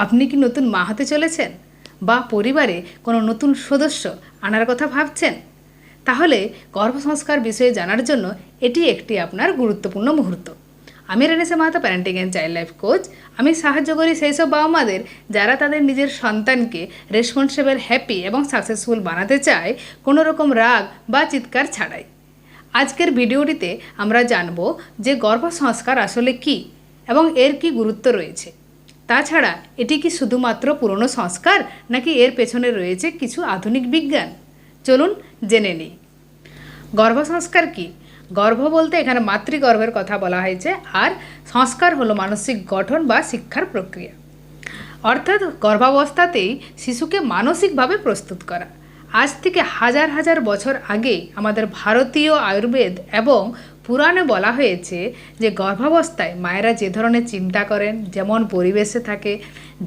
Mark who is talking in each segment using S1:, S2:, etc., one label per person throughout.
S1: আপনি কি নতুন মা হতে চলেছেন বা পরিবারে কোনো নতুন সদস্য আনার কথা ভাবছেন? তাহলে গর্ভসংস্কার বিষয়ে জানার জন্য এটি একটি আপনার গুরুত্বপূর্ণ মুহূর্ত। আমি Renaissance Mahato, parenting and child life coach. আমি সাহায্য করি সেই সব বাবা মাদের যারা তাদের নিজের সন্তানকে রেসপন্সিবল, হ্যাপি এবং সাকসেসফুল বানাতে চায়, কোনো রকম রাগ বা চিৎকার ছাড়াই। আজকের ভিডিওটিতে আমরা জানব যে গর্ভসংস্কার আসলে কী এবং এর কী গুরুত্ব রয়েছে। তাছাড়া এটি কি শুধুমাত্র পুরনো সংস্কার, নাকি এর পেছনে রয়েছে কিছু আধুনিক বিজ্ঞান? চলুন জেনে নিই। গর্ভসংস্কার কি? গর্ভ বলতে এখানে মাতৃগর্ভের কথা বলা হয়েছে, আর সংস্কার হলো মানসিক গঠন বা শিক্ষার প্রক্রিয়া। অর্থাৎ গর্ভাবস্থাতেই শিশুকে মানসিকভাবে প্রস্তুত করা। আজ থেকে হাজার হাজার বছর আগে আমাদের ভারতীয় আয়ুর্বেদ এবং পুরাণে বলা হয়েছে যে গর্ভাবস্থায় মায়েরা যে ধরনের চিন্তা করেন, যেমন পরিবেশে থাকে,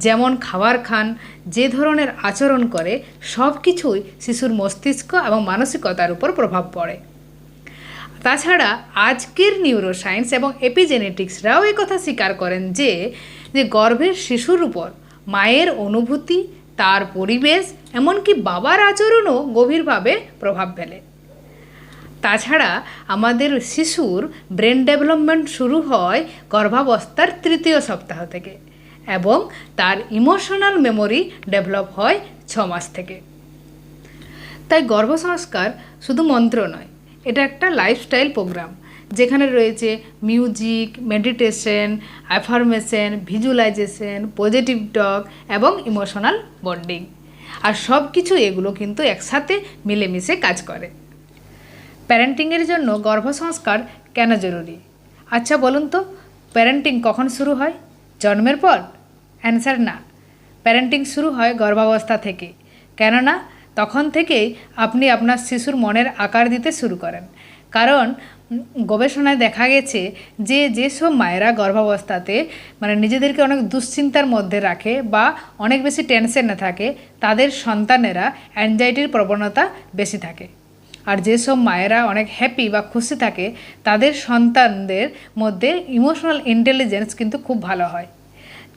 S1: যেমন খাবার খান, যে ধরনের আচরণ করে, সব কিছুই শিশুর মস্তিষ্ক এবং মানসিকতার উপর প্রভাব পড়ে। তাছাড়া আজকের নিউরোসায়েন্স এবং এপিজেনেটিক্সরাও এই কথা স্বীকার করেন যে গর্ভের শিশুর উপর মায়ের অনুভূতি, তার পরিবেশ, এমনকি বাবার আচরণও গভীরভাবে প্রভাব ফেলে। তাছাড়া আমাদের শিশুর ব্রেন ডেভেলপমেন্ট শুরু হয় গর্ভাবস্থার 3য় সপ্তাহ থেকে এবং তার ইমোশনাল মেমোরি ডেভেলপ হয় 6 মাস থেকে। তাই গর্ভসংস্কার শুধু মন্ত্র নয়, এটা একটা লাইফস্টাইল প্রোগ্রাম যেখানে রয়েছে music, meditation, affirmation, visualisation, positive talk এবং ইমোশনাল বন্ডিং। আর সব কিছু এগুলো কিন্তু একসাথে মিলেমিশে কাজ করে। প্যারেন্টিংয়ের জন্য গর্ভসংস্কার কেন জরুরি? আচ্ছা বলুন তো, প্যারেন্টিং কখন শুরু হয়? জন্মের পর? অ্যান্সার না, প্যারেন্টিং শুরু হয় গর্ভাবস্থা থেকে। কেননা তখন থেকেই আপনি আপনার শিশুর মনের আকার দিতে শুরু করেন। কারণ গবেষণায় দেখা গেছে যে যেসব মায়েরা গর্ভাবস্থাতে নিজেদেরকে অনেক দুশ্চিন্তার মধ্যে রাখে বা অনেক বেশি টেনশনে থাকে, তাদের সন্তানেরা অ্যাংজাইটির প্রবণতা বেশি থাকে। আর যেসব মায়েরা অনেক হ্যাপি বা খুশি থাকে, তাদের সন্তানদের মধ্যে ইমোশনাল ইন্টেলিজেন্স কিন্তু খুব ভালো হয়।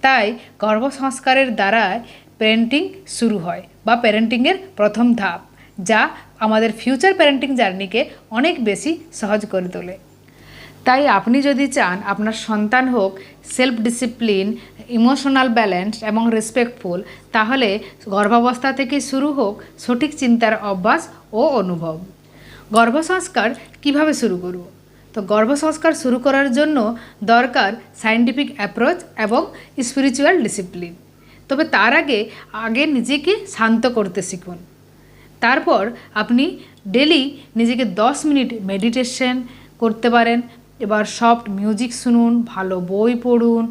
S1: তাই গর্ভসংস্কারের দ্বারাই প্যারেন্টিং শুরু হয় বা প্যারেন্টিংয়ের প্রথম ধাপ, যা আমাদের ফিউচার প্যারেন্টিং জার্নিকে অনেক বেশি সহজ করে তোলে। তাই আপনি যদি চান আপনার সন্তান হোক সেলফ ডিসিপ্লিন, ইমোশনাল ব্যালেন্স এবং রেসপেক্টফুল, তাহলে গর্ভাবস্থা থেকে শুরু হোক সঠিক চিন্তার অভ্যাস ও অনুভব। গর্ভসংস্কার কিভাবে শুরু করব? তো গর্ভসংস্কার শুরু করার জন্য দরকার সায়েন্টিফিক অ্যাপ্রোচ এবং স্পিরিচুয়াল ডিসিপ্লিন। তবে তার আগে নিজেকে শান্ত করতে শিখুন। তারপর আপনি ডেলি নিজেকে 10 মিনিট মেডিটেশন করতে পারেন। এবার সফট মিউজিক শুনুন, ভালো বই পড়ুন,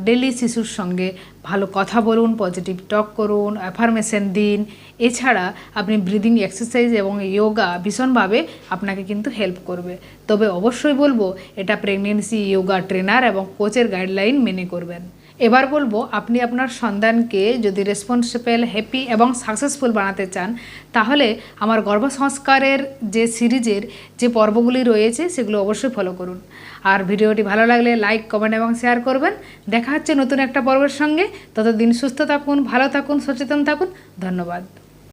S1: ডেলি শিশুর সঙ্গে ভালো কথা বলুন, পজিটিভ টক করুন, অ্যাফার্মেশন দিন। এছাড়া আপনি ব্রিদিং এক্সারসাইজ এবং যোগা ভীষণভাবে আপনাকে কিন্তু হেল্প করবে। তবে অবশ্যই বলবো এটা প্রেগনেন্সি যোগা ট্রেনার এবং কোচের গাইডলাইন মেনে করবেন। এবার বলবো, আপনি আপনার সন্তানকে যদি রেসপন্সিবল, হ্যাপি এবং সাকসেসফুল বানাতে চান, তাহলে আমার গর্ভসংস্কারের যে সিরিজের যে পর্বগুলি রয়েছে সেগুলো অবশ্যই ফলো করুন। আর ভিডিওটি ভালো লাগলে লাইক, কমেন্ট এবং শেয়ার করবেন। দেখা হচ্ছে নতুন একটা পর্বের সঙ্গে। ততদিন সুস্থ থাকুন, ভালো থাকুন, সচেতন থাকুন। ধন্যবাদ।